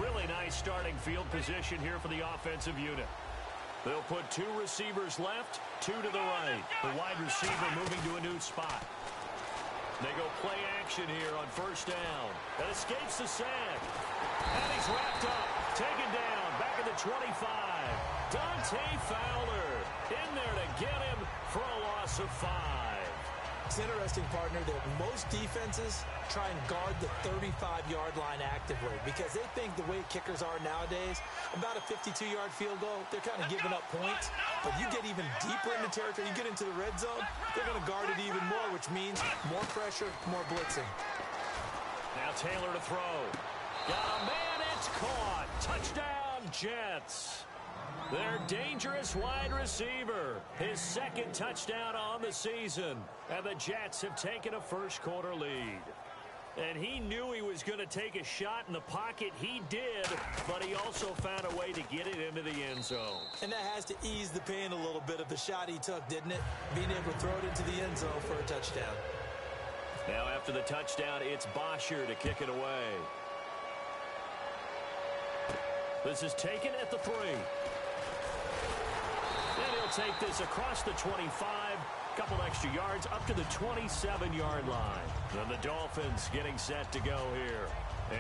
really nice starting field position here for the offensive unit. They'll put 2 receivers left, 2 to the right. The wide receiver moving to a new spot. They go play action here on first down. That escapes the sack. And he's wrapped up, taken down, back at the 25. Dante Fowler in there to get him for a loss of 5. It's interesting, partner, that most defenses try and guard the 35-yard line actively because they think the way kickers are nowadays, about a 52-yard field goal, they're kind of giving up points. But you get even deeper into territory, you get into the red zone, they're going to guard it even more, which means more pressure, more blitzing. Now Taylor to throw. Got a man, it's caught. Touchdown, Jets. Their dangerous wide receiver. His second touchdown on the season. And the Jets have taken a first-quarter lead. And he knew he was going to take a shot in the pocket. He did, but he also found a way to get it into the end zone. And that has to ease the pain a little bit of the shot he took, didn't it? Being able to throw it into the end zone for a touchdown. Now after the touchdown, it's Bosher to kick it away. This is taken at the 3. And he'll take this across the 25. Couple extra yards up to the 27-yard line. And the Dolphins getting set to go here.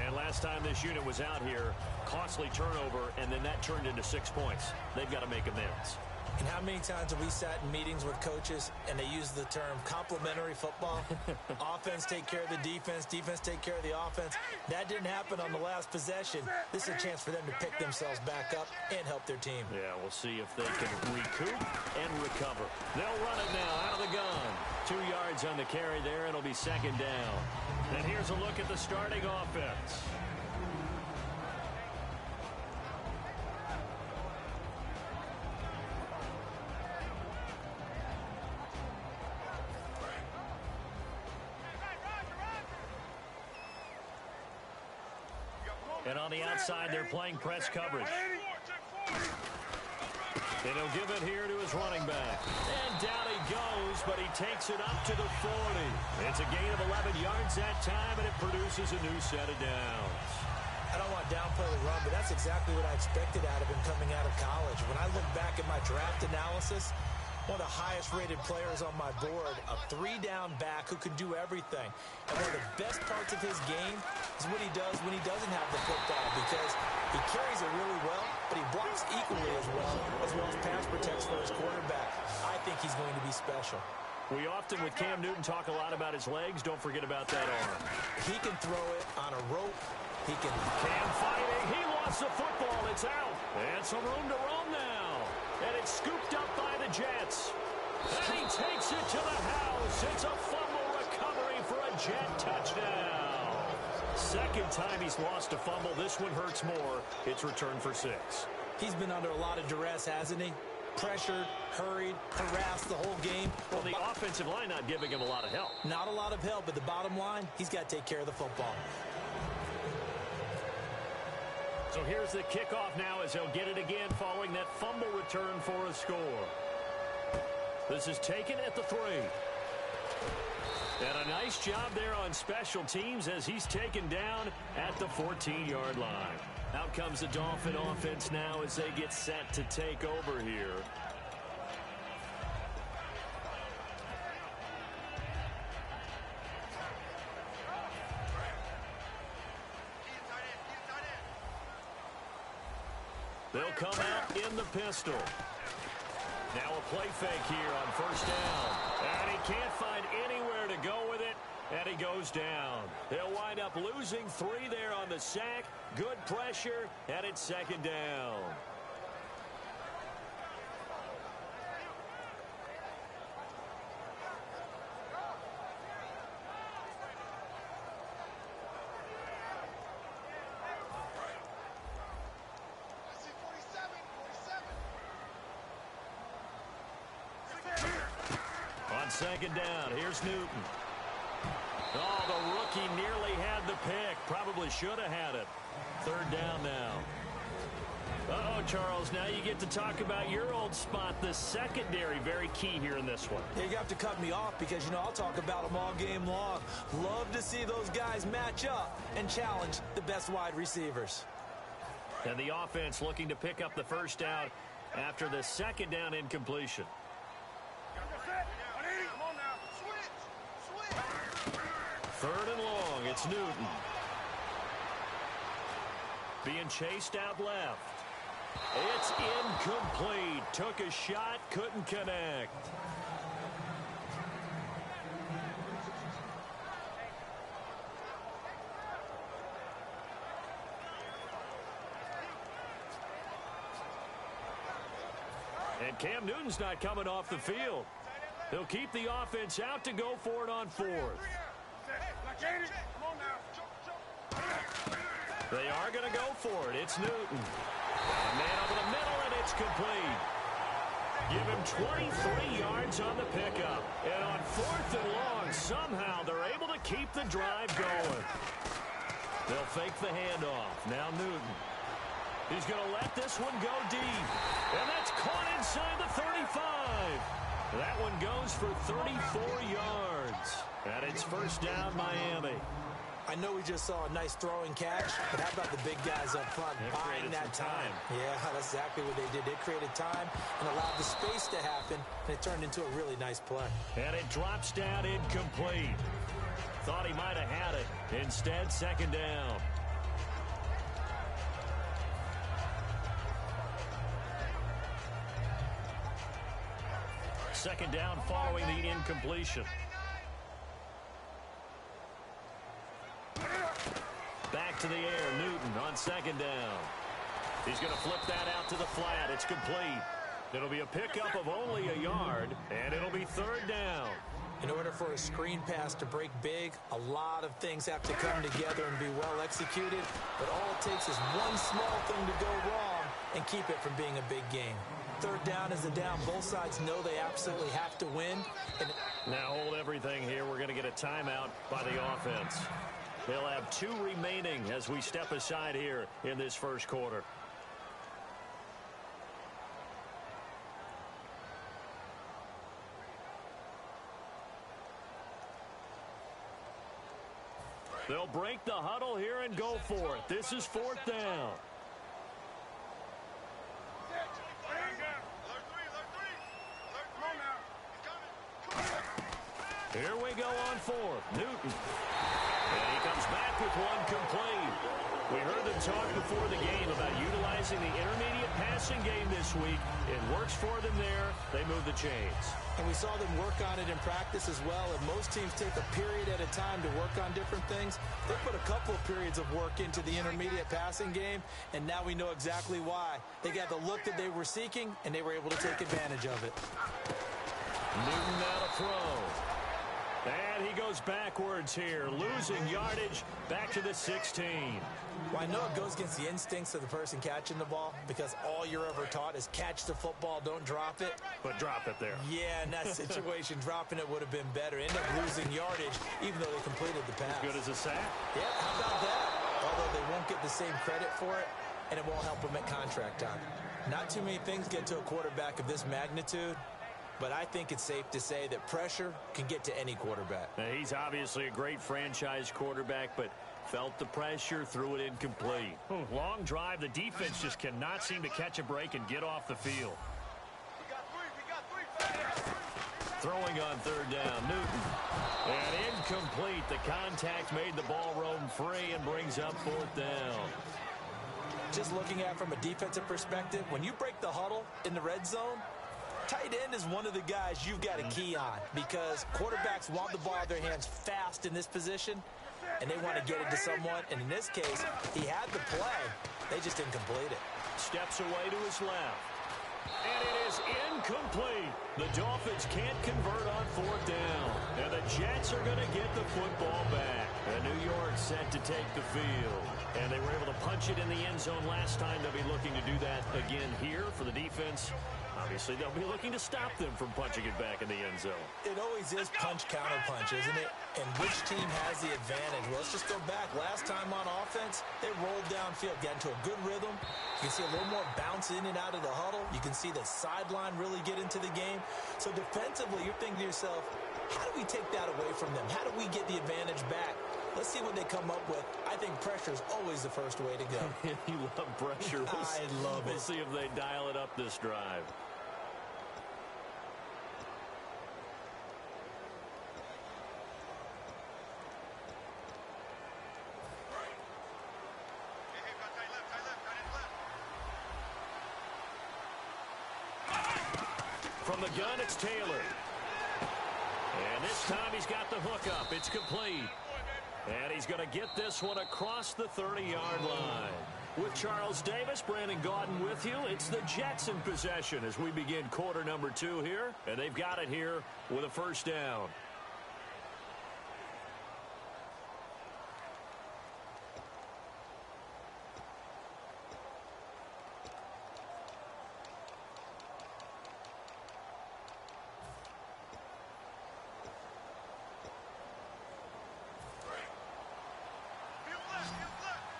And last time this unit was out here, costly turnover, and then that turned into 6 points. They've got to make amends. And how many times have we sat in meetings with coaches and they use the term complementary football? Offense take care of the defense, defense take care of the offense. That didn't happen on the last possession. This is a chance for them to pick themselves back up and help their team. Yeah, we'll see if they can recoup and recover. They'll run it now out of the gun. 2 yards on the carry there, and it'll be second down. And here's a look at the starting offense. And on the outside, they're playing press coverage. And he'll give it here to his running back. And down he goes, but he takes it up to the 40. It's a gain of 11 yards that time, and it produces a new set of downs. I don't want to downplay the run, but that's exactly what I expected out of him coming out of college. When I look back at my draft analysis, one of the highest-rated players on my board, a 3-down back who can do everything. And one of the best parts of his game is what he does when he doesn't have the football, because he carries it really well, but he blocks equally as well as pass protects for his quarterback. I think he's going to be special. We often, with Cam Newton, talk a lot about his legs. Don't forget about that arm. He can throw it on a rope. He can... Cam fighting. He lost the football. It's out. And some room to roam now. And it's scooped up by the Jets. And he takes it to the house. It's a fumble recovery for a Jet touchdown. Second time he's lost a fumble. This one hurts more. It's returned for 6. He's been under a lot of duress, hasn't he? Pressured, hurried, harassed the whole game. Well, the offensive line not giving him a lot of help. Not a lot of help, but the bottom line, he's got to take care of the football. So here's the kickoff now as he'll get it again following that fumble return for a score. This is taken at the 3. And a nice job there on special teams as he's taken down at the 14-yard line. Out comes the Dolphin offense now as they get set to take over here. They'll come out in the pistol. Now a play fake here on first down. And he can't find anywhere to go with it. And he goes down. They'll wind up losing 3 there on the sack. Good pressure, and it's second down. On second down, here's Newton. Oh, the rookie nearly had the pick. Probably should have had it. Third down now. Uh-oh, Charles, now you get to talk about your old spot, the secondary. Very key here in this one. Yeah, you have to cut me off because, you know, I'll talk about them all game long. Love to see those guys match up and challenge the best wide receivers. And the offense looking to pick up the first down after the second down incompletion. Third and long, it's Newton. Being chased out left. It's incomplete. Took a shot, couldn't connect. And Cam Newton's not coming off the field. He'll keep the offense out to go for it on fourth. They are going to go for it. It's Newton. A man over the middle, and it's complete. Give him 23 yards on the pickup. And on fourth and long, somehow they're able to keep the drive going. They'll fake the handoff. Now Newton. He's going to let this one go deep. And that's caught inside the 35. That one goes for 34 yards. And it's first down, Miami. I know we just saw a nice throwing catch, but how about the big guys up front buying that time? Yeah, that's exactly what they did. They created time and allowed the space to happen, and it turned into a really nice play. And it drops down incomplete. Thought he might have had it. Instead, second down. Second down following the incompletion. Back to the air, Newton on second down. He's going to flip that out to the flat. It's complete. It'll be a pickup of only a yard, and it'll be third down. In order for a screen pass to break big, a lot of things have to come together and be well executed, but all it takes is one small thing to go wrong and keep it from being a big game. Third down is a down. Both sides know they absolutely have to win. And now hold everything here. We're going to get a timeout by the offense. They'll have 2 remaining as we step aside here in this first quarter. They'll break the huddle here and go for it. This is fourth down. Here we go on fourth. Newton. And he comes back with one complete. We heard them talk before the game about utilizing the intermediate passing game this week. It works for them there. They move the chains. And we saw them work on it in practice as well. And most teams take a period at a time to work on different things. They put a couple of periods of work into the intermediate passing game, and now we know exactly why. They got the look that they were seeking, and they were able to take advantage of it. Newton now to throw. And he goes backwards here, losing yardage back to the 16. Well, I know it goes against the instincts of the person catching the ball because all you're ever taught is catch the football, don't drop it. But drop it there. Yeah, in that situation, dropping it would have been better. End up losing yardage, even though they completed the pass. As good as a sack. Yeah, how about that? Although they won't get the same credit for it, and it won't help them at contract time. Not too many things get to a quarterback of this magnitude. But I think it's safe to say that pressure can get to any quarterback. Now, he's obviously a great franchise quarterback, but felt the pressure, threw it incomplete. Long drive. The defense just cannot seem to catch a break and get off the field. Throwing on third down, Newton. And incomplete. The contact made the ball roam free and brings up fourth down. Just looking at it from a defensive perspective, when you break the huddle in the red zone, tight end is one of the guys you've got to key on because quarterbacks want the ball out of their hands fast in this position, and they want to get it to someone. And in this case, he had the play. They just didn't complete it. Steps away to his left. And it is incomplete. The Dolphins can't convert on fourth down. And the Jets are going to get the football back. And New York set to take the field. And they were able to punch it in the end zone last time. They'll be looking to do that again here for the defense. Obviously, they'll be looking to stop them from punching it back in the end zone. It always is punch-counter-punch, isn't it? And which team has the advantage? Well, let's just go back. Last time on offense, they rolled downfield, got into a good rhythm. You can see a little more bounce in and out of the huddle. You can see the sideline really get into the game. So defensively, you're thinking to yourself, how do we take that away from them? How do we get the advantage back? Let's see what they come up with. I think pressure is always the first way to go. You love pressure. I love it. We'll see if they dial it up this drive. From the gun, it's Taylor. And this time he's got the hook up. It's complete. And he's going to get this one across the 30-yard line. With Charles Davis, Brandon Gaudin with you. It's the Jets in possession as we begin quarter number 2 here. And they've got it here with a first down.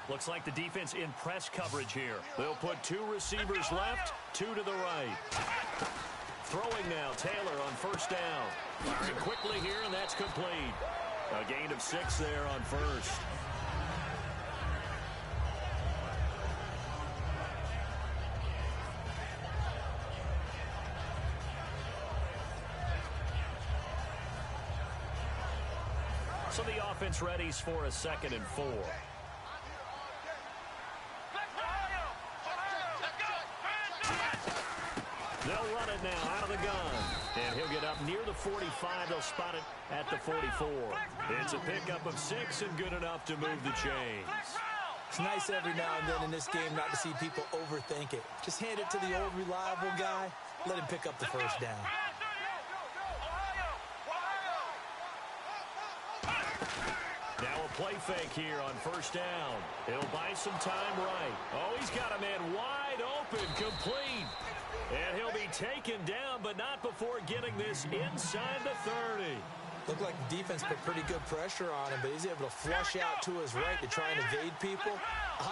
Looks like the defense in press coverage here. They'll put 2 receivers left, 2 to the right. Throwing now, Taylor on first down. Firing quickly here, and that's complete. A gain of 6 there on first. So the offense readies for a 2nd and 4. They'll run it now out of the gun. And he'll get up near the 45. They'll spot it at the 44. It's a pickup of 6 and good enough to move the chains. It's nice every now and then in this game not to see people overthink it. Just hand it to the old reliable guy. Let him pick up the first down. Now a play fake here on first down. He'll buy some time right. Oh, he's got a man wide open, complete. And he'll be taken down, but not before getting this inside the 30. Looked like the defense put pretty good pressure on him, but he's able to flush out to his right to try and evade people.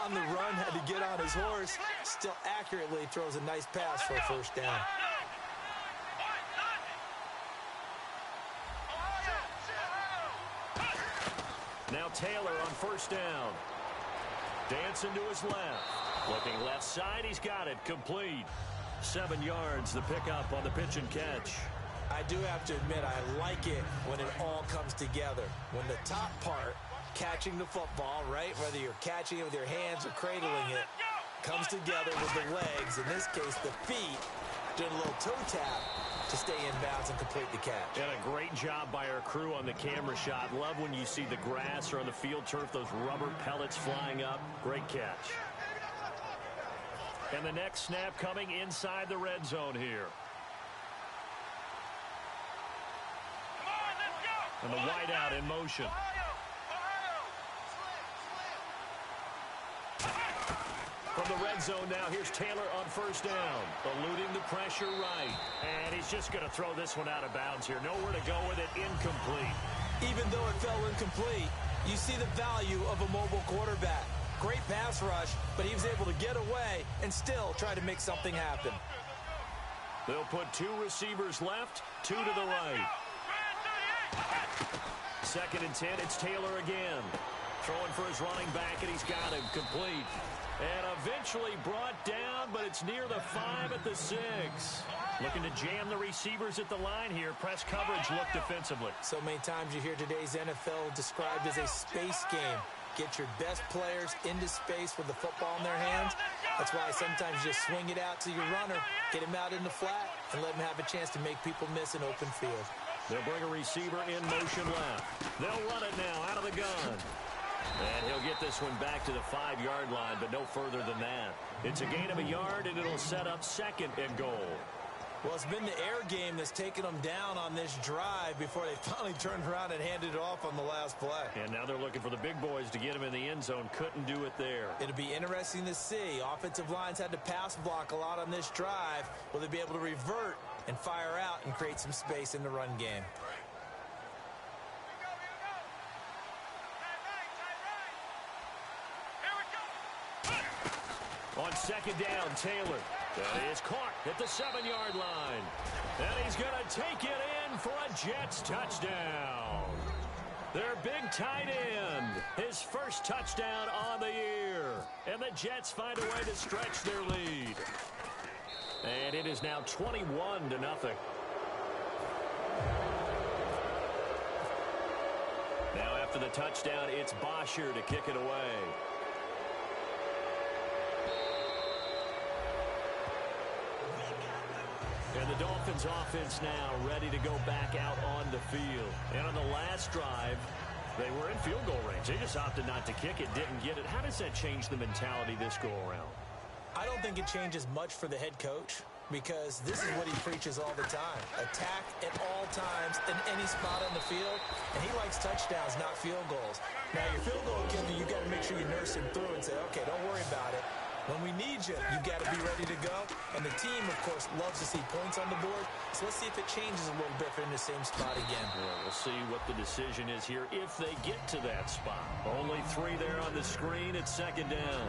On the run, had to get on his horse. Still accurately throws a nice pass for a first down. Now Taylor on first down. Dancing to his left. Looking left side, he's got it, complete. 7 yards, the pickup on the pitch and catch. I do have to admit, I like it when it all comes together. When the top part, catching the football, right, whether you're catching it with your hands or cradling it, comes together with the legs, in this case the feet, doing a little toe tap to stay in bounds and complete the catch. And a great job by our crew on the camera shot. Love when you see the grass or on the field turf, those rubber pellets flying up. Great catch. And the next snap coming inside the red zone here. And the wideout in motion. From the red zone now, here's Taylor on first down. Eluding the pressure right. And he's just going to throw this one out of bounds here. Nowhere to go with it. Incomplete. Even though it fell incomplete, you see the value of a mobile quarterback. Great pass rush, but he was able to get away and still try to make something happen. They'll put 2 receivers left, 2 to the right. 2nd and 10, it's Taylor again. Throwing for his running back, and he's got him complete. And eventually brought down, but it's near the 5 at the 6. Looking to jam the receivers at the line here. Press coverage look defensively. So many times you hear today's NFL described as a space game. Get your best players into space with the football in their hands. That's why sometimes you just swing it out to your runner, get him out in the flat, and let him have a chance to make people miss an open field. They'll bring a receiver in motion left. They'll run it now out of the gun. And he'll get this one back to the 5-yard line, but no further than that. It's a gain of a yard, and it'll set up 2nd and goal. Well, it's been the air game that's taken them down on this drive before they finally turned around and handed it off on the last play. And now they're looking for the big boys to get him in the end zone. Couldn't do it there. It'll be interesting to see. Offensive lines had to pass block a lot on this drive. Will they be able to revert and fire out and create some space in the run game? On 2nd down, Taylor. That is caught at the 7-yard line. And he's going to take it in for a Jets touchdown. Their big tight end, his first touchdown on the year. And the Jets find a way to stretch their lead. And it is now 21-0. Now after the touchdown, it's Bosher to kick it away. And the Dolphins offense now ready to go back out on the field. And on the last drive, they were in field goal range. They just opted not to kick it, didn't get it. How does that change the mentality this go around? I don't think it changes much for the head coach, because this is what he preaches all the time. Attack at all times in any spot on the field. And he likes touchdowns, not field goals. Now, your field goal kicker, you got to make sure you nurse him through and say, okay, don't worry about it. When we need you, you got to be ready to go. And the team, of course, loves to see points on the board. So let's see if it changes a little bit if they're in the same spot again. Well, we'll see what the decision is here if they get to that spot. Only 3 there on the screen at second down.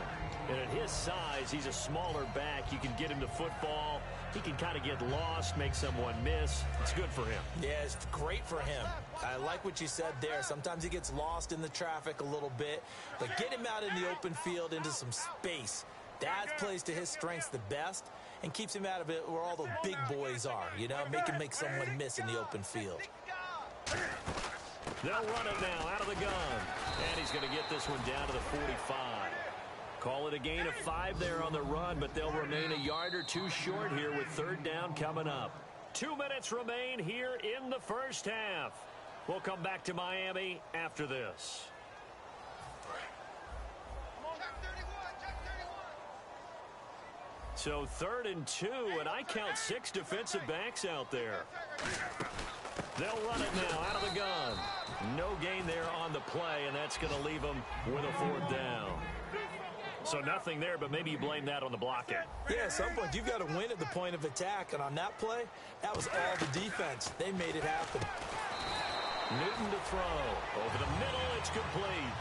And at his size, he's a smaller back. You can get him to football. He can kind of get lost, make someone miss. It's good for him. Yeah, it's great for him. I like what you said there. Sometimes he gets lost in the traffic a little bit. But get him out in the open field into some space. That plays to his strengths the best and keeps him out of it where all the big boys are, you know, make someone miss in the open field. They'll run it now out of the gun. And he's going to get this one down to the 45. Call it a gain of 5 there on the run, but they'll remain a yard or 2 short here with third down coming up. 2 minutes remain here in the first half. We'll come back to Miami after this. So 3rd and 2, and I count 6 defensive backs out there. They'll run it now out of the gun. No gain there on the play, and that's going to leave them with a 4th down. So nothing there, but maybe you blame that on the blocking. Yeah, at some point you've got to win at the point of attack, and on that play, that was all the defense. They made it happen. Newton to throw. Over the middle, it's complete.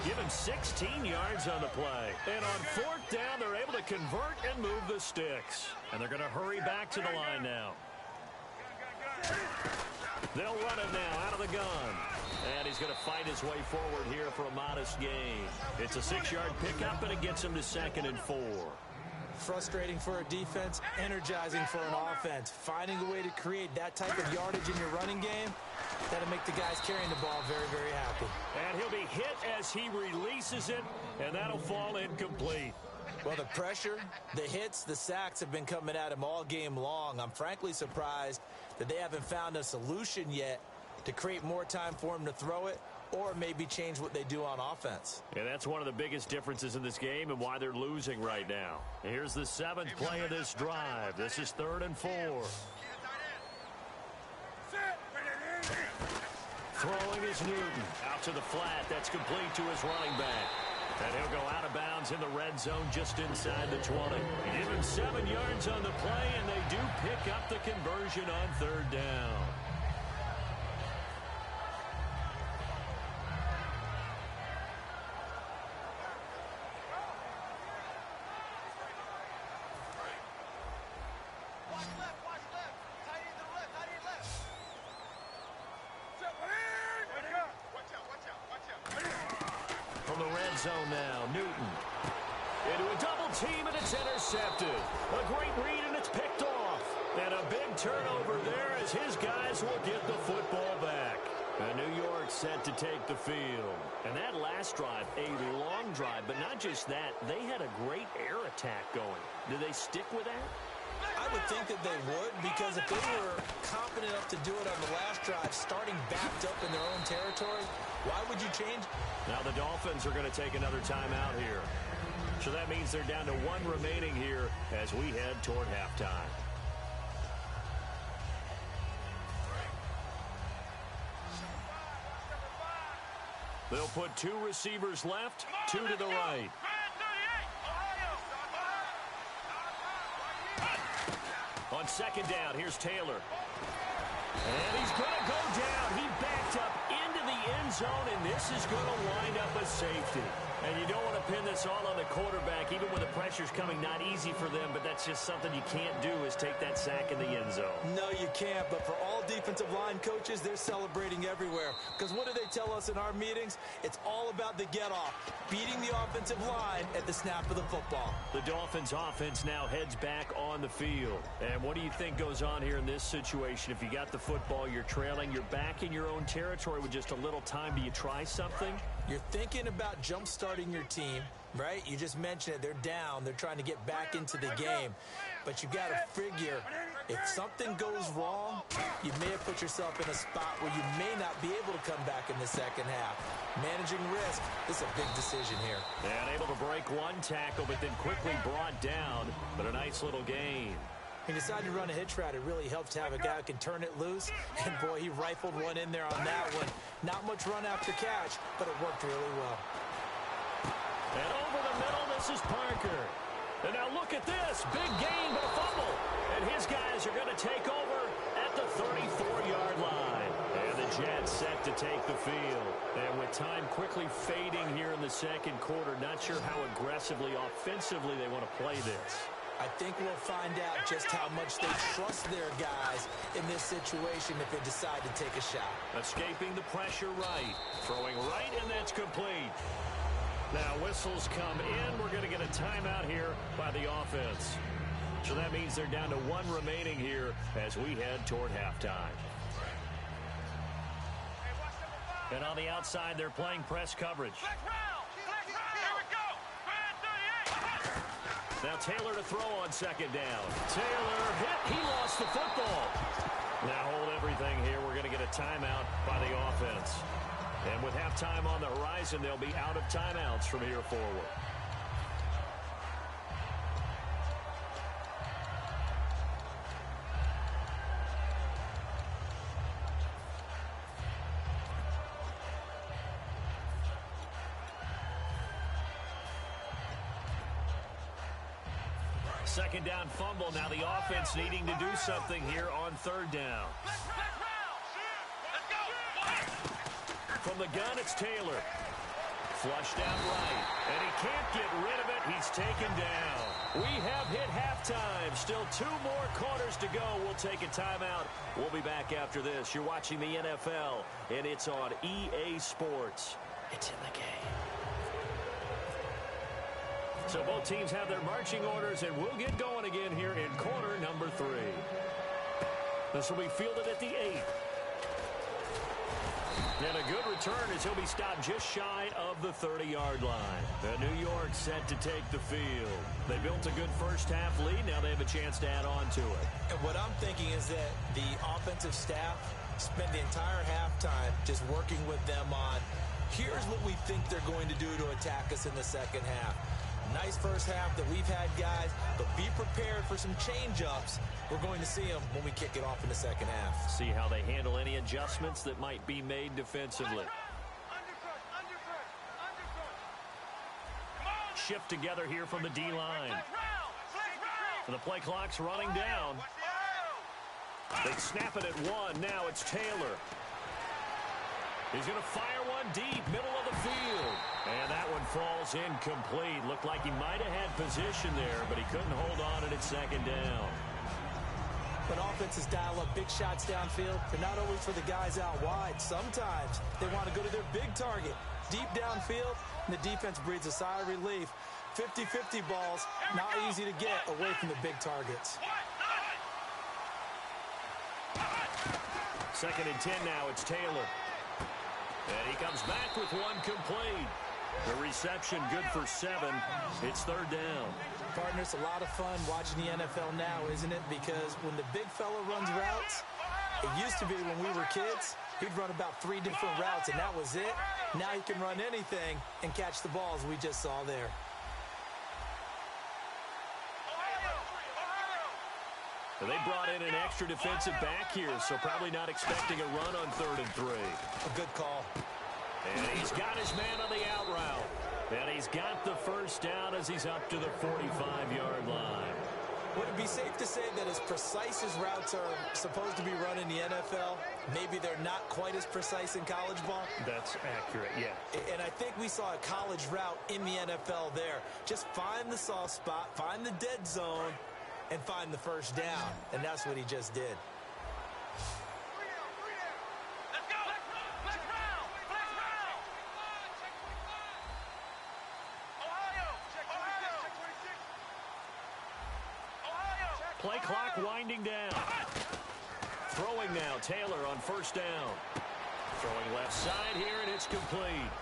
Give him 16 yards on the play. And on 4th down, they're able to convert and move the sticks. And they're going to hurry back to the line now. They'll run it now out of the gun. And he's going to fight his way forward here for a modest gain. It's a 6-yard pickup, and it gets him to 2nd and 4. Frustrating for a defense, energizing for an offense. Finding a way to create that type of yardage in your running game, that'll make the guys carrying the ball very, very happy. And he'll be hit as he releases it, and that'll fall incomplete. Well, the pressure, the hits, the sacks have been coming at him all game long. I'm frankly surprised that they haven't found a solution yet to create more time for him to throw it, or maybe change what they do on offense. And that's one of the biggest differences in this game and why they're losing right now. Here's the 7th play of this drive. This is 3rd and 4. Throwing is Newton. Out to the flat. That's complete to his running back. And he'll go out of bounds in the red zone just inside the 20. Give him 7 yards on the play, and they do pick up the conversion on 3rd down. From the red zone now, Newton. Into a double team, and it's intercepted. A great read, and it's picked off. And a big turnover there as his guys will get the football back. And New York set to take the field. And that last drive, a long drive, but not just that. They had a great air attack going. Do they stick with that? I would think that they would, because if they were confident enough to do it on the last drive, starting backed up in their own territory, why would you change? Now the Dolphins are going to take another timeout here. So that means they're down to 1 remaining here as we head toward halftime. They'll put 2 receivers left, 2 to the right. On 2nd down, here's Taylor. And he's going to go down. He backed up into the end zone, and this is going to wind up a safety. And you don't want to pin this all on the quarterback, even when the pressure's coming. Not easy for them, but that's just something you can't do is take that sack in the end zone. No, you can't. But for all defensive line coaches, they're celebrating everywhere. Because what do they tell us in our meetings? It's all about the get-off, beating the offensive line at the snap of the football. The Dolphins' offense now heads back on the field. And what do you think goes on here in this situation? If you got the football, you're trailing, you're back in your own territory with just a little time. Do you try something? You're thinking about jump-starting your team, right? You just mentioned it. They're down. They're trying to get back into the game. But you got to figure, if something goes wrong, you may have put yourself in a spot where you may not be able to come back in the second half. Managing risk, this is a big decision here. And able to break one tackle, but then quickly brought down. But a nice little gain. He decided to run a hitch route. It really helps to have a guy who can turn it loose. And, boy, he rifled one in there on that one. Not much run after catch, but it worked really well. And over the middle, this is Parker. And now look at this. Big gain, but a fumble. And his guys are going to take over at the 34-yard line. And the Jets set to take the field. And with time quickly fading here in the second quarter, not sure how aggressively, offensively they want to play this. I think we'll find out just how much they trust their guys in this situation if they decide to take a shot. Escaping the pressure right. Throwing right, and that's complete. Now whistles come in. We're going to get a timeout here by the offense. So that means they're down to one remaining here as we head toward halftime. And on the outside, they're playing press coverage. Now Taylor to throw on second down. Taylor hit. He lost the football. Now hold everything here. We're going to get a timeout by the offense. And with halftime on the horizon, they'll be out of timeouts from here forward. Second down fumble. Now the offense needing to do something here on third down. From the gun, it's Taylor. Flushed out right. And he can't get rid of it. He's taken down. We have hit halftime. Still 2 more quarters to go. We'll take a timeout. We'll be back after this. You're watching the NFL, and it's on EA Sports. It's in the game. So both teams have their marching orders, and we'll get going again here in quarter number 3. This will be fielded at the 8. And a good return as he'll be stopped just shy of the 30-yard line. And New York set to take the field. They built a good first-half lead. Now they have a chance to add on to it. And what I'm thinking is that the offensive staff spent the entire halftime just working with them on, here's what we think they're going to do to attack us in the second half. Nice first half that we've had, guys, but be prepared for some change-ups. We're going to see them when we kick it off in the second half. See how they handle any adjustments that might be made defensively. Shift together here from the D-line. And the play clock's running down. They snap it at 1. Now it's Taylor. He's going to fire one deep, middle of the field. And that one falls incomplete. Looked like he might have had position there, but he couldn't hold on, and it's second down. When offenses dial up big shots downfield, they're not always for the guys out wide. Sometimes they want to go to their big target. Deep downfield, and the defense breathes a sigh of relief. 50-50 balls, not easy to get away from the big targets. Second and 10 now, it's Taylor. And he comes back with one complete. The reception good for 7. It's third down. Partner, it's a lot of fun watching the NFL now, isn't it? Because when the big fella runs routes, it used to be when we were kids, he'd run about 3 different routes, and that was it. Now he can run anything and catch the balls we just saw there. So they brought in an extra defensive back here, so probably not expecting a run on 3rd and 3. A good call. And he's got his man on the out route. And he's got the first down as he's up to the 45-yard line. Would it be safe to say that as precise as routes are supposed to be run in the NFL, maybe they're not quite as precise in college ball? That's accurate, yeah. And I think we saw a college route in the NFL there. Just find the soft spot, find the dead zone, and find the first down. And that's what he just did. Play clock winding down. Throwing now, Taylor on first down. Throwing left side here, and it's complete.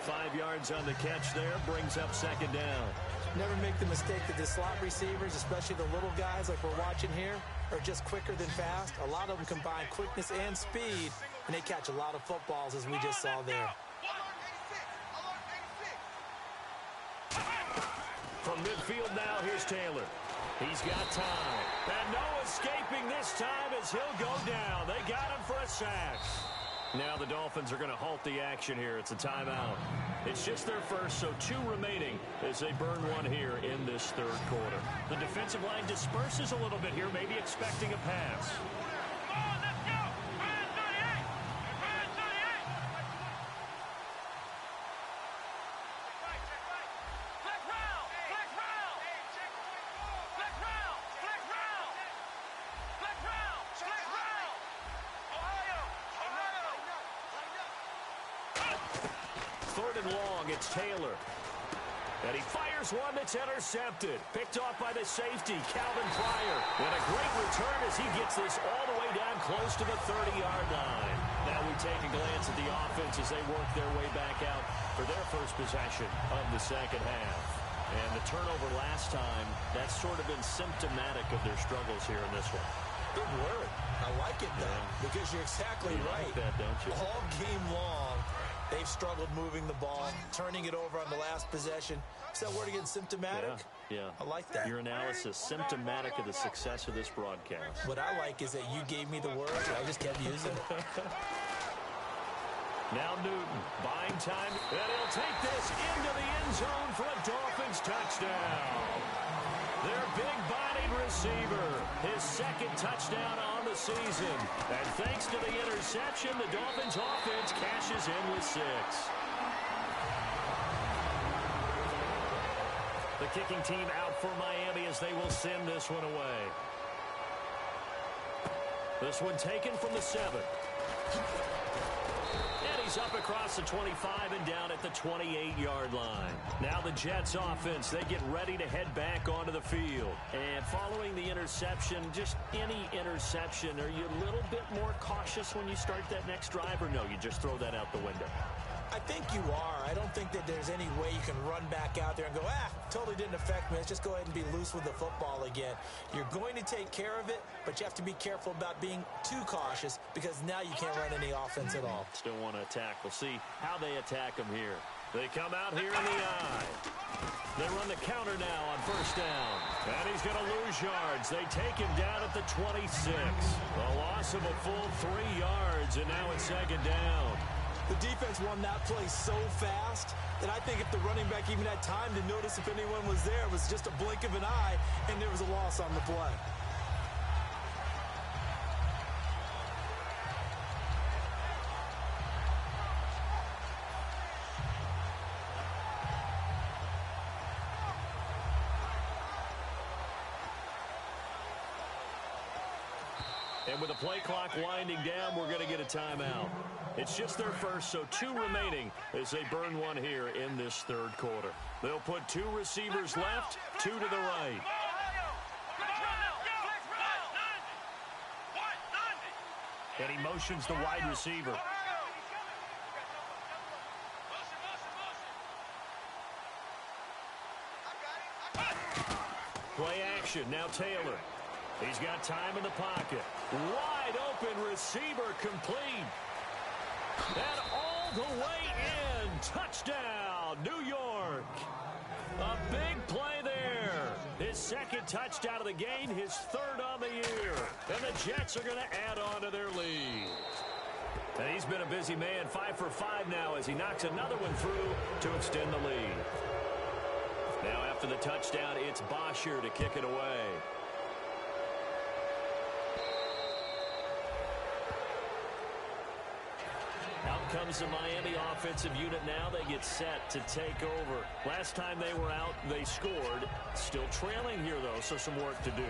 5 yards on the catch there, brings up second down. Never make the mistake that the slot receivers, especially the little guys like we're watching here, are just quicker than fast. A lot of them combine quickness and speed, and they catch a lot of footballs, as we just saw there. From midfield now, here's Taylor. He's got time. And no escaping this time as he'll go down. They got him for a sack. Now the Dolphins are going to halt the action here. It's a timeout. It's just their first, so 2 remaining as they burn one here in this third quarter. The defensive line disperses a little bit here, maybe expecting a pass. Third and long, it's Taylor. And he fires one that's intercepted. Picked off by the safety, Calvin Pryor. And a great return as he gets this all the way down close to the 30-yard line. Now we take a glance at the offense as they work their way back out for their first possession of the second half. And the turnover last time, that's sort of been symptomatic of their struggles here in this one. Good word. I like it, though, because you're exactly right. You like that, don't you? All game long, they've struggled moving the ball, turning it over on the last possession. Is that word again, symptomatic? Yeah. I like that. Your analysis, symptomatic of the success of this broadcast. What I like is that you gave me the word, and I just kept using it. Now Newton, buying time, and he'll take this into the end zone for a Dolphins touchdown. Their big-bodied receiver, his second touchdown on the season. And thanks to the interception, the Dolphins offense cashes in with 6. The kicking team out for Miami as they will send this one away. This one taken from the 7. He's up across the 25 and down at the 28-yard line. Now the Jets offense, they get ready to head back onto the field. And following the interception, just any interception, are you a little bit more cautious when you start that next drive, or no, you just throw that out the window? I think you are. I don't think that there's any way you can run back out there and go, totally didn't affect me. Let's just go ahead and be loose with the football again. You're going to take care of it, but you have to be careful about being too cautious because now you can't run any offense at all. Still want to attack. We'll see how they attack them here. They come out here in the eye. They run the counter now on first down. And he's going to lose yards. They take him down at the 26. A loss of a full 3 yards, and now it's second down. The defense won that play so fast that I think if the running back even had time to notice if anyone was there, it was just a blink of an eye, and there was a loss on the play. And with the play clock winding down, we're going to get a timeout. It's just their first, so 2 remaining as they burn one here in this third quarter. They'll put 2 receivers left, 2 to the right. And he motions the wide receiver. Play action, now Taylor. He's got time in the pocket. Wide open receiver complete. And all the way in. Touchdown, New York. A big play there. His second touchdown of the game, his 3rd on the year. And the Jets are going to add on to their lead. And he's been a busy man, 5 for 5 now as he knocks another one through to extend the lead. Now after the touchdown, it's Bosher to kick it away. comes the Miami offensive unit now. They get set to take over. Last time they were out, they scored. Still trailing here, though, so some work to do.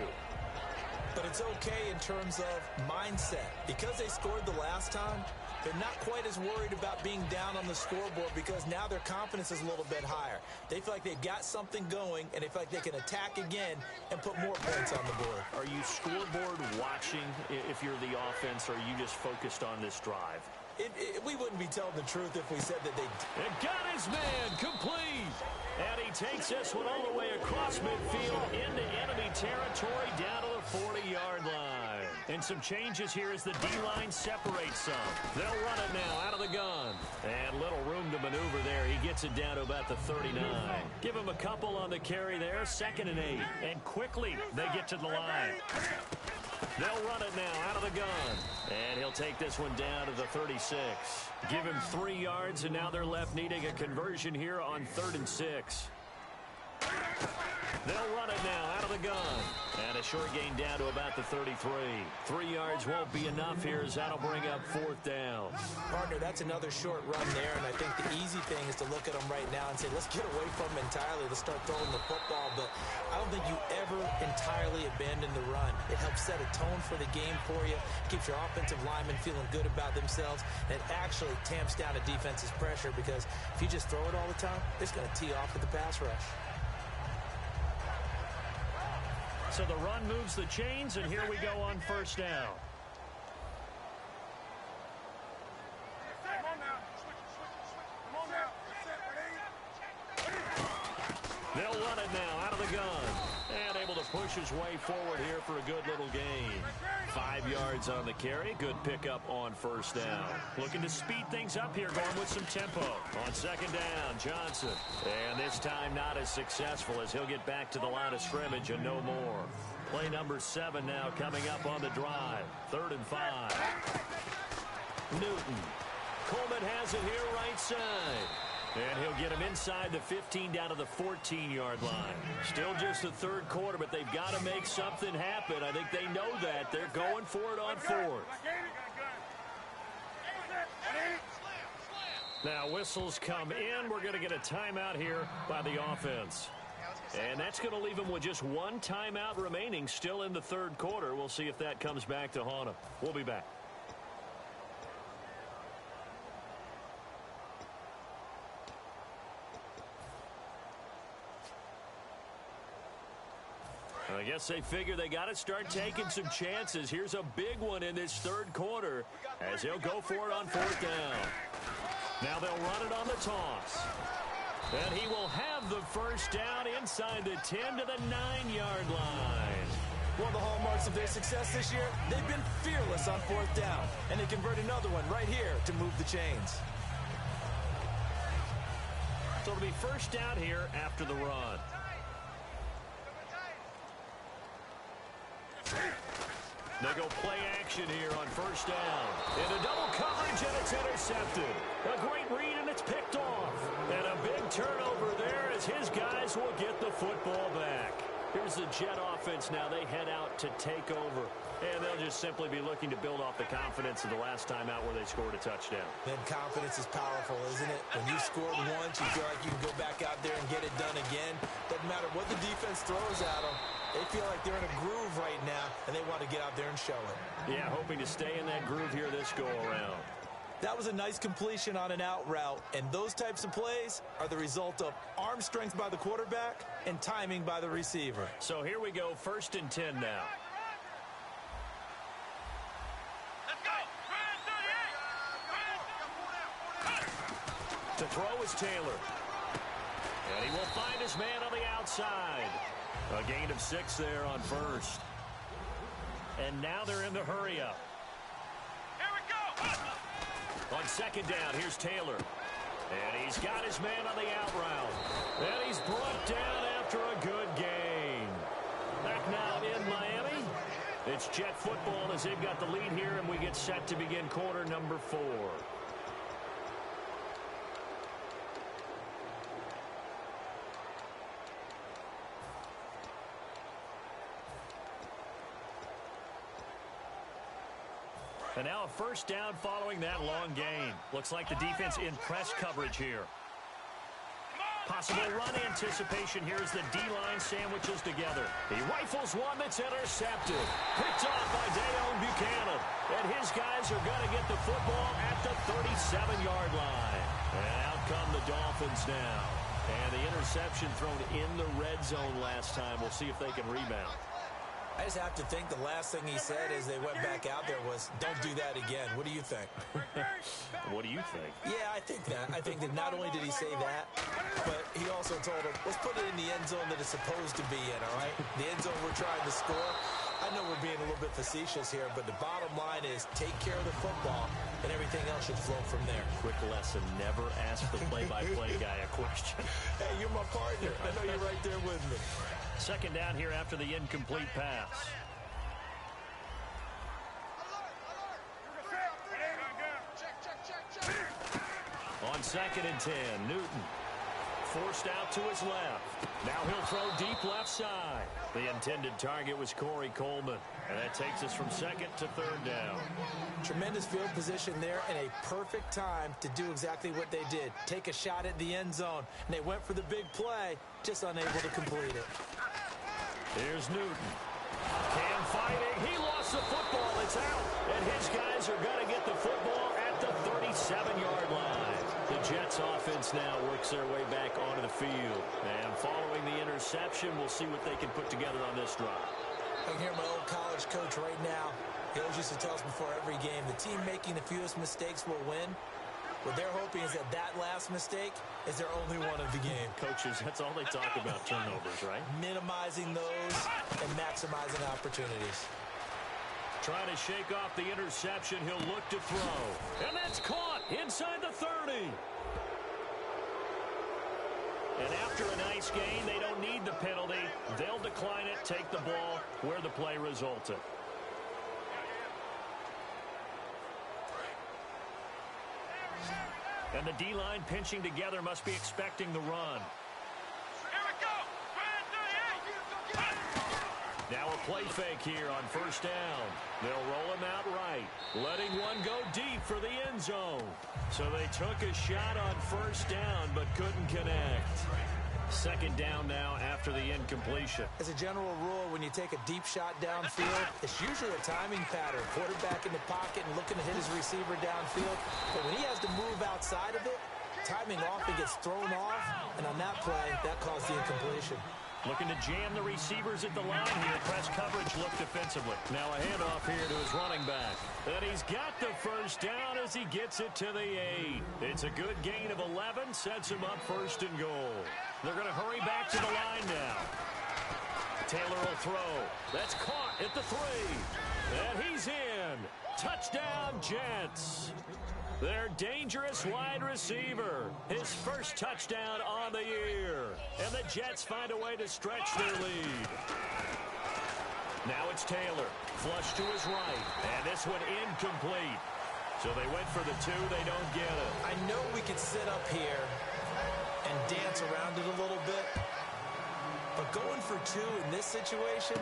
But it's okay in terms of mindset. Because they scored the last time, they're not quite as worried about being down on the scoreboard because now their confidence is a little bit higher. They feel like they've got something going, and they feel like they can attack again and put more points on the board. Are you scoreboard watching if you're the offense, or are you just focused on this drive? We wouldn't be telling the truth if we said that they... And got his man complete. And he takes this one all the way across midfield into enemy territory down to the 40-yard line. And some changes here as the D-line separates some. They'll run it now out of the gun. And little room to maneuver there. He gets it down to about the 39. Give him a couple on the carry there. 2nd and 8. And quickly they get to the line. They'll run it now out of the gun. And he'll take this one down to the 36. Give him 3 yards, and now they're left needing a conversion here on 3rd and 6. They'll run it now out of the gun. And a short gain down to about the 33. 3 yards won't be enough here as that'll bring up 4th down. Partner, that's another short run there, and I think the easy thing is to look at them right now and say, let's get away from them entirely. Let's start throwing the football, but I don't think you ever entirely abandon the run. It helps set a tone for the game for you, keeps your offensive linemen feeling good about themselves, and it actually tamps down a defense's pressure because if you just throw it all the time, it's going to tee off with the pass rush. So the run moves the chains, and here we go on 1st down. They'll run it now out of the gun. And able to push his way forward here for a good little gain. 5 yards on the carry. Good pickup on 1st down. Looking to speed things up here, going with some tempo. On 2nd down, Johnson. And this time not as successful as he'll get back to the line of scrimmage and no more. Play number 7 now coming up on the drive. 3rd and 5. Newton. Coleman has it here right side. And he'll get him inside the 15 down to the 14-yard line. Still just the 3rd quarter, but they've got to make something happen. I think they know that. They're going for it on 4th. Now whistles come in. We're going to get a timeout here by the offense. And that's going to leave them with just 1 timeout remaining still in the 3rd quarter. We'll see if that comes back to haunt them. We'll be back. I guess they figure they got to start taking some chances. Here's a big one in this 3rd quarter as they'll go for it on 4th down. Now they'll run it on the toss. And he will have the 1st down inside the 10 to the 9-yard line. One of the hallmarks of their success this year, they've been fearless on 4th down. And they convert another one right here to move the chains. So it'll be 1st down here after the run. They go play action here on 1st down. Into double coverage, and it's intercepted. A great read, and it's picked off. And a big turnover there as his guys will get the football back. Here's the Jet offense now. They head out to take over. And they'll just simply be looking to build off the confidence of the last time out where they scored a touchdown. Then confidence is powerful, isn't it? When you've scored once, you feel like you can go back out there and get it done again. Doesn't matter what the defense throws at them. They feel like they're in a groove right now, and they want to get out there and show it. Yeah, hoping to stay in that groove here this go-around. That was a nice completion on an out route, and those types of plays are the result of arm strength by the quarterback and timing by the receiver. So here we go, 1st and 10 now. To throw is Taylor. And he will find his man on the outside. A gain of 6 there on 1st. And now they're in the hurry-up. Here we go. On 2nd down, here's Taylor. And he's got his man on the out route. And he's brought down after a good gain. Back now in Miami. It's Jet football as they've got the lead here, and we get set to begin quarter number 4. And now a first down following that long gain. Looks like the defense in press coverage here. Possible run anticipation here as the D-line sandwiches together. He rifles one that's intercepted. Picked off by Dayon Buchanan. And his guys are going to get the football at the 37-yard line. And out come the Dolphins now. And the interception thrown in the red zone last time. We'll see if they can rebound. I just have to think the last thing he said as they went back out there was, don't do that again. What do you think? What do you think? Yeah, I think that. I think that not only did he say that, but he also told him, let's put it in the end zone that it's supposed to be in, all right? The end zone we're trying to score. I know we're being a little bit facetious here, but the bottom line is take care of the football, and everything else should flow from there. Quick lesson, never ask the play-by-play guy a question. Hey, you're my partner. I know you're right there with me. Second down here after the incomplete pass. On 2nd and 10, Newton forced out to his left. Now he'll throw deep left side. The intended target was Corey Coleman. And that takes us from 2nd to 3rd down. Tremendous field position there and a perfect time to do exactly what they did. Take a shot at the end zone. And they went for the big play, just unable to complete it. Here's Newton. Cam fighting. He lost the football. It's out. And his guys are going to get the football at the 37-yard line. The Jets offense now works their way back onto the field. And following the interception, we'll see what they can put together on this drive. I can hear my old college coach right now. He always used to tell us before every game, the team making the fewest mistakes will win. What they're hoping is that that last mistake is their only one of the game. Coaches, that's all they talk about, turnovers, right? Minimizing those and maximizing opportunities. Trying to shake off the interception. He'll look to throw. And that's caught inside the 30. And after a nice gain, they don't need the penalty. They'll decline it, take the ball where the play resulted. And the D-line pinching together must be expecting the run. Here we go. Now a play fake here on first down. They'll roll him out right, letting one go deep for the end zone. So they took a shot on first down but couldn't connect. Second down now after the incompletion. As a general rule, when you take a deep shot downfield, it's usually a timing pattern. Quarterback in the pocket and looking to hit his receiver downfield. But when he has to move outside of it, timing often gets thrown off. And on that play, that caused the incompletion. Looking to jam the receivers at the line here. Press coverage look defensively. Now a handoff here to his running back. And he's got the first down as he gets it to the 8. It's a good gain of 11. Sets him up first and goal. They're going to hurry back to the line now. Taylor will throw. That's caught at the 3. And he's in. Touchdown, Jets. Their dangerous wide receiver. His first touchdown on the year. And the Jets find a way to stretch their lead. Now it's Taylor. Flush to his right. And this one incomplete. So they went for the 2. They don't get it. I know we could sit up here and dance around it a little bit. But going for 2 in this situation,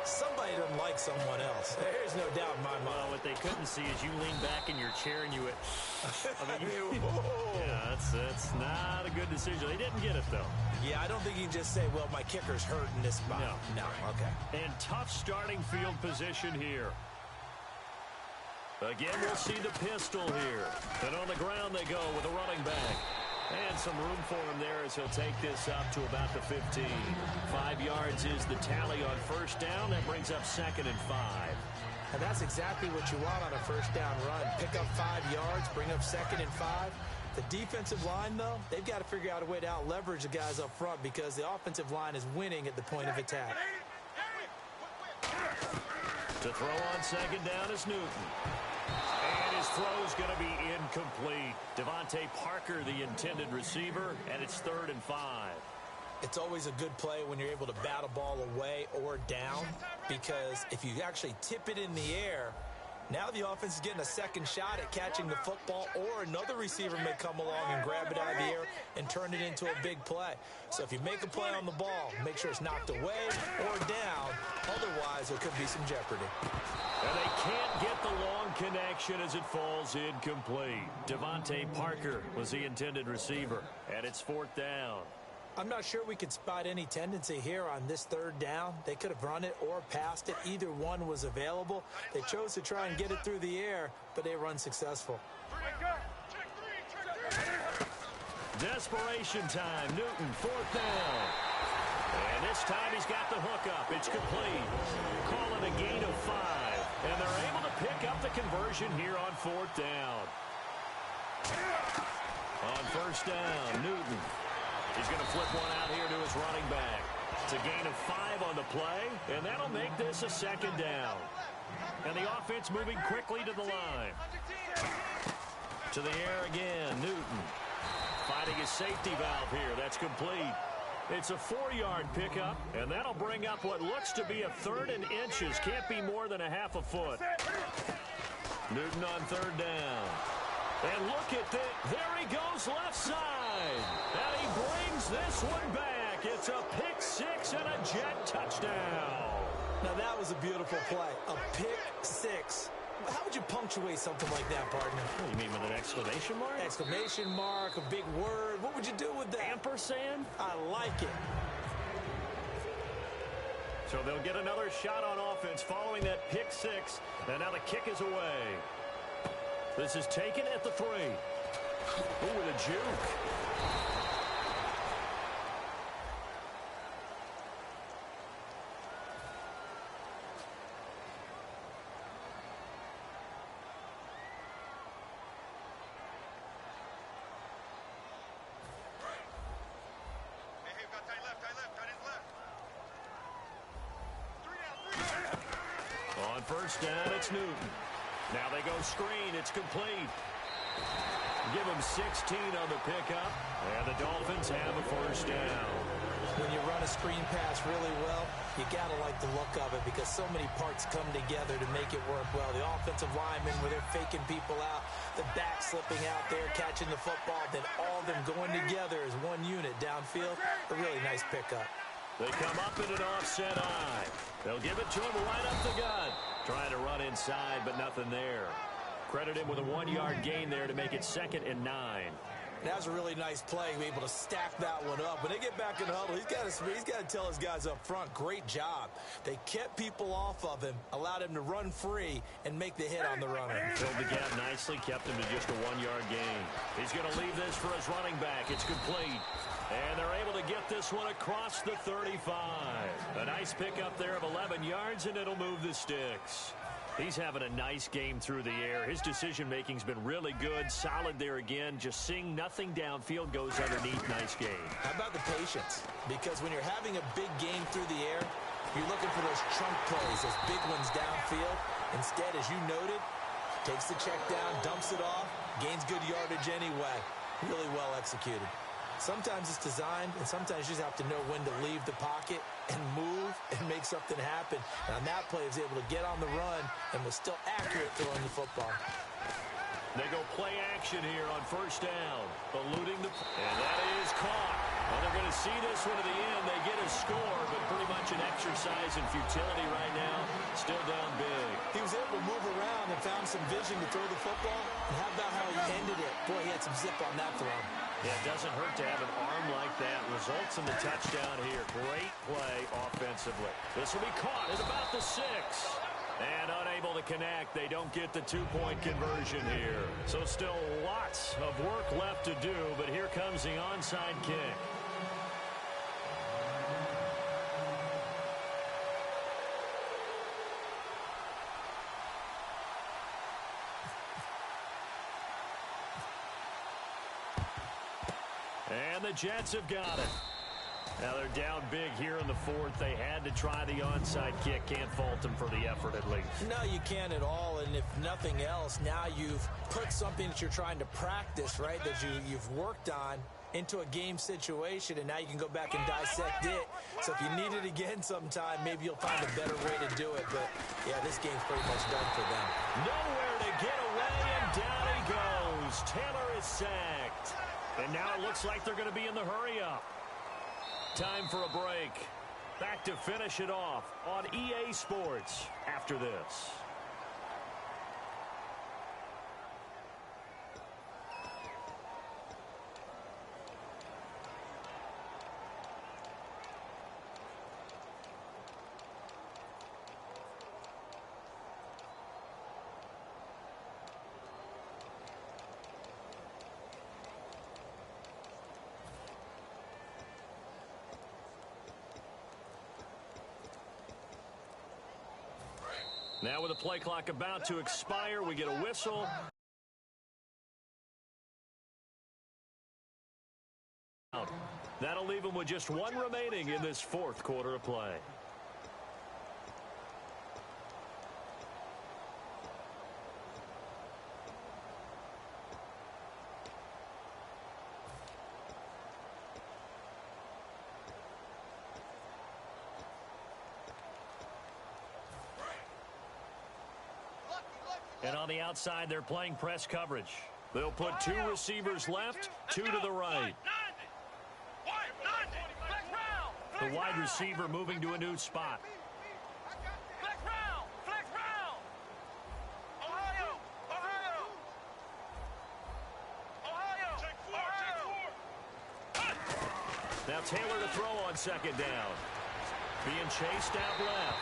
somebody doesn't like someone else. There's no doubt in my mind. Well, what they couldn't see is you lean back in your chair and you went, yeah, that's not a good decision. They didn't get it, though. Yeah, I don't think you can just say, well, my kicker's hurt in this spot. No, okay. And tough starting field position here. Again, we'll see the pistol here. And on the ground they go with a running back. And some room for him there as he'll take this up to about the 15. 5 yards is the tally on first down. That brings up 2nd and 5. And that's exactly what you want on a first down run. Pick up 5 yards, bring up 2nd and 5. The defensive line, though, they've got to figure out a way to out-leverage the guys up front because the offensive line is winning at the point of attack. To throw on second down is Newton. And his throw's going to be incomplete. Devontae Parker, the intended receiver, and it's 3rd and 5. It's always a good play when you're able to bat a ball away or down because if you actually tip it in the air, Now the offense is getting a second shot at catching the football, or another receiver may come along and grab it out of the air and turn it into a big play. So if you make a play on the ball, make sure it's knocked away or down. Otherwise, there could be some jeopardy. And they can't get the long connection as it falls incomplete. Devontae Parker was the intended receiver, and it's 4th down. I'm not sure we could spot any tendency here on this 3rd down. They could have run it or passed it. Either one was available. They chose to try and get it through the air, but they were unsuccessful. Desperation time. Newton, 4th down. And this time he's got the hook up. It's complete. Call it a gain of 5. And they're able to pick up the conversion here on 4th down. On 1st down, Newton. He's going to flip one out here to his running back. It's a gain of 5 on the play, and that'll make this a 2nd down. And the offense moving quickly to the line. To the air again, Newton. Finding his safety valve here. That's complete. It's a 4-yard pickup, and that'll bring up what looks to be a 3rd and inches. Can't be more than a half a foot. Newton on 3rd down. And look at that. There he goes left side. And he brings this one back. It's a pick 6 and a Jet touchdown. Now that was a beautiful play. A pick 6. How would you punctuate something like that, partner? What do you mean, with an exclamation mark? Exclamation mark, a big word. What would you do with that? Ampersand? I like it. So they'll get another shot on offense following that pick 6. And now the kick is away. This is taken at the 3. Oh, with a juke. On 1st down, it's Newton. Now they go screen. It's complete. Give them 16 on the pickup, and the Dolphins have a 1st down. When you run a screen pass really well, you got to like the look of it because so many parts come together to make it work well. The offensive linemen, where they're faking people out, the back slipping out there, catching the football, then all of them going together as one unit downfield. A really nice pickup. They come up in an offset eye. They'll give it to him right up the gut. Trying to run inside, but nothing there. Credit him with a 1-yard gain there to make it 2nd and 9. That was a really nice play, be able to stack that one up. When they get back in the huddle, he's got to tell his guys up front, great job. They kept people off of him, allowed him to run free, and make the hit on the runner. Filled the gap nicely, kept him to just a 1-yard gain. He's going to leave this for his running back. It's complete. And they're able to get this one across the 35. A nice pickup there of 11 yards, and it'll move the sticks. He's having a nice game through the air. His decision-making's been really good. Solid there again. Just seeing nothing downfield goes underneath. Nice game. How about the patience? Because when you're having a big game through the air, you're looking for those chunk plays, those big ones downfield. Instead, as you noted, takes the check down, dumps it off, gains good yardage anyway. Really well executed. Sometimes it's designed, and sometimes you just have to know when to leave the pocket and move and make something happen. And on that play, he was able to get on the run and was still accurate throwing the football. They go play action here on 1st down. Eluding the... And that is caught. Well, they're going to see this one to the end. They get a score, but pretty much an exercise in futility right now. Still down big. He was able to move around and found some vision to throw the football. And how about how he ended it? Boy, he had some zip on that throw. Yeah, it doesn't hurt to have an arm like that. Results in the touchdown here. Great play offensively. This will be caught at about the 6. And unable to connect. They don't get the 2-point conversion here. So still lots of work left to do, but here comes the onside kick. And the Jets have got it. Now they're down big here in the fourth. They had to try the onside kick. Can't fault them for the effort at least. No, you can't at all. And if nothing else, now you've put something that you're trying to practice, right, that you've worked on into a game situation, and now you can go back and dissect it. So if you need it again sometime, maybe you'll find a better way to do it. But, yeah, this game's pretty much done for them. Nowhere to get away, and down he goes. Taylor is sacked. And now it looks like they're going to be in the hurry-up. Time for a break. Back to finish it off on EA Sports after this. Now with the play clock about to expire, we get a whistle. That'll leave them with just one remaining in this fourth quarter of play. And on the outside, they're playing press coverage. They'll put two receivers left, two to the right. The wide receiver moving to a new spot. Now Taylor to throw on second down. Being chased out left.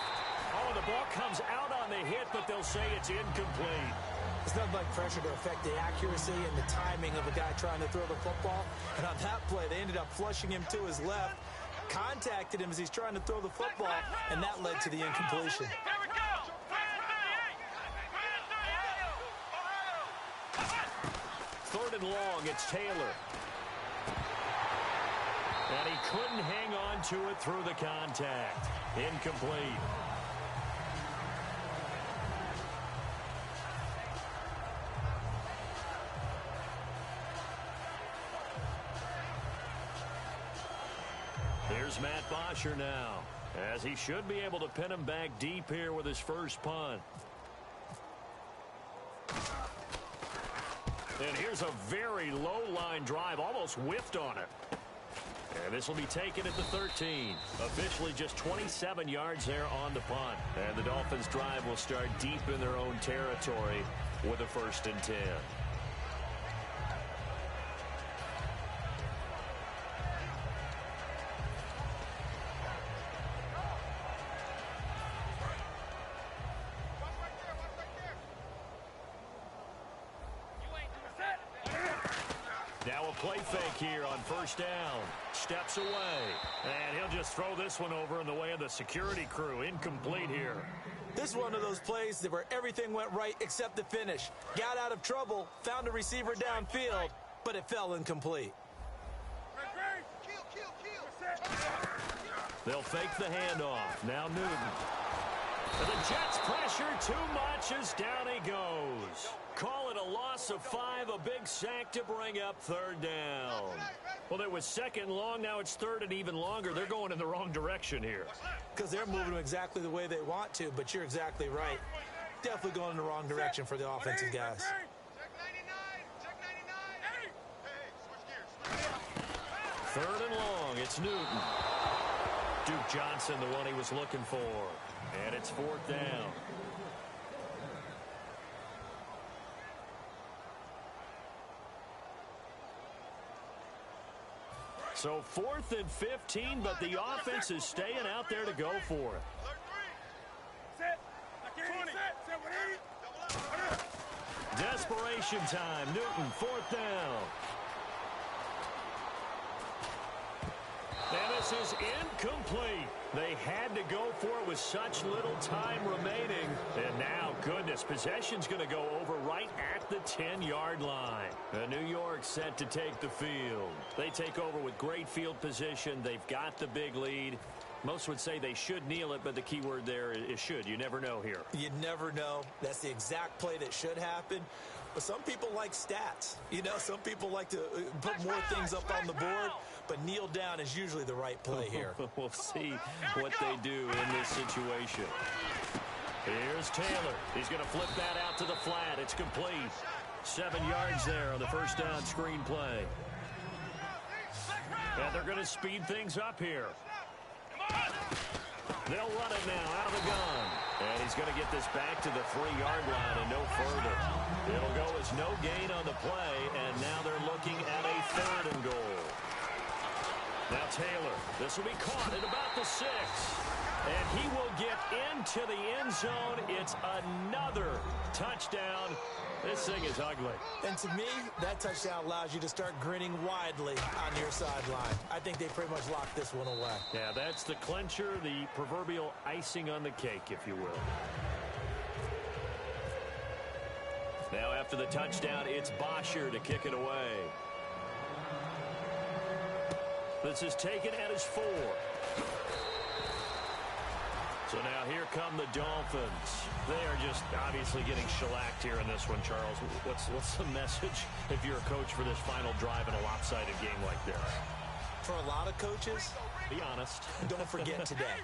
Oh, the ball comes out on the hit, but they'll say it's incomplete. It's nothing like pressure to affect the accuracy and the timing of a guy trying to throw the football. And on that play, they ended up flushing him to his left, contacted him as he's trying to throw the football, and that led to the incompletion. Third and long, it's Taylor. And he couldn't hang on to it through the contact. Incomplete. Here's Matt Bosher now, as he should be able to pin him back deep here with his first punt. And here's a very low-line drive, almost whiffed on it. And this will be taken at the 13. Officially just 27 yards there on the punt. And the Dolphins' drive will start deep in their own territory with a 1st and 10. Now a play fake here on 1st down. Steps away. And he'll just throw this one over in the way of the security crew. Incomplete here. This is one of those plays where everything went right except the finish. Got out of trouble, found a receiver downfield, but it fell incomplete. They'll fake the handoff. Now Newton. And the Jets pressure too much as down he goes. Call it a loss of 5, a big sack to bring up 3rd down. Well, it was 2nd long, now it's 3rd and even longer. They're going in the wrong direction here. Because they're moving exactly the way they want to, but you're exactly right. Definitely going in the wrong direction for the offensive guys. Third and long, it's Newton. Duke Johnson, the one he was looking for. And it's 4th down. So 4th and 15, but the offense is staying out there to go for it. Desperation time. Newton, 4th down. And this This is incomplete. They had to go for it with such little time remaining. And now, goodness, possession's going to go over right at the 10-yard line. New York set to take the field. They take over with great field position. They've got the big lead. Most would say they should kneel it, but the key word there is should. You never know here. You never know. That's the exact play that should happen. But some people like stats. You know, some people like to put more things up on the board, but kneel down is usually the right play here. We'll see what they do in this situation. Here's Taylor. He's going to flip that out to the flat. It's complete. 7 yards there on the first down screen play. And they're going to speed things up here. They'll run it now out of the gun. And he's going to get this back to the 3-yard line and no further. It'll go as no gain on the play, and now they're looking at a 3rd and goal. Now Taylor, this will be caught at about the 6. And he will get into the end zone. It's another touchdown. This thing is ugly. And to me, that touchdown allows you to start grinning widely on your sideline. I think they pretty much locked this one away. Yeah, that's the clincher, the proverbial icing on the cake, if you will. Now after the touchdown, it's Bosher to kick it away. This is taken at his 4. So now here come the Dolphins. They are just obviously getting shellacked here in this one, Charles. What's the message if you're a coach for this final drive in a lopsided game like this? For a lot of coaches, be honest. Don't forget today.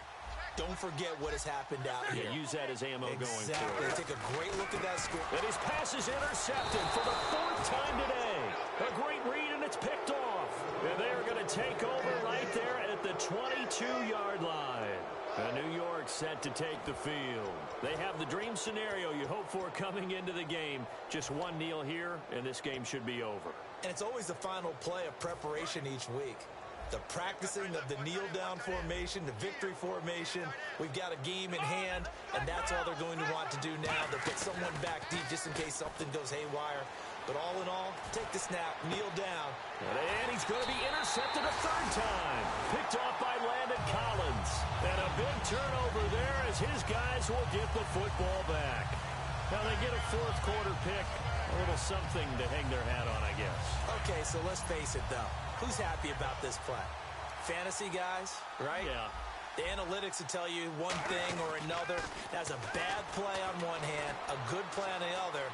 Don't forget what has happened out here. Use that as ammo going forward. Take a great look at that score. And his pass is intercepted for the 4th time today. A great read, and it's picked off. And they are going to take over right there at the 22-yard line. New York set to take the field. They have the dream scenario you hope for coming into the game. Just one kneel here, and this game should be over. And it's always the final play of preparation each week. The practicing of the kneel-down formation, the victory formation. We've got a game in hand, and that's all they're going to want to do now. They'll put someone back deep just in case something goes haywire. But all in all, take the snap, kneel down. And he's going to be intercepted a 3rd time. Picked off by Landon Collins. And a big turnover there as his guys will get the football back. Now they get a 4th quarter pick. A little something to hang their hat on, I guess. Okay, so let's face it, though. Who's happy about this play? Fantasy guys, right? Yeah. The analytics will tell you one thing or another. That's a bad play on one hand, a good play on the other.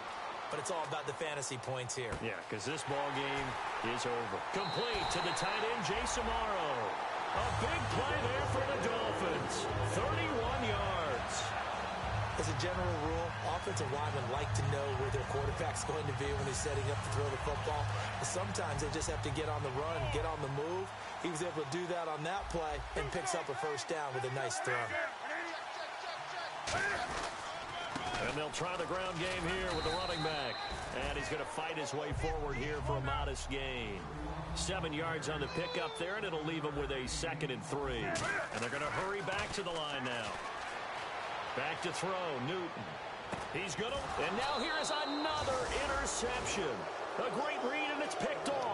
But it's all about the fantasy points here. Yeah, because this ball game is over. Complete to the tight end, Jason Morrow. A big play there for the Dolphins. 31 yards. As a general rule, offensive linemen like to know where their quarterback's going to be when he's setting up to throw the football. But sometimes they just have to get on the run, get on the move. He was able to do that on that play and picks up a 1st down with a nice throw. And they'll try the ground game here with the running back. And he's going to fight his way forward here for a modest gain. 7 yards on the pickup there, and it'll leave him with a 2nd and 3. And they're going to hurry back to the line now. Back to throw, Newton. He's going to, and now here is another interception. A great read, and it's picked off.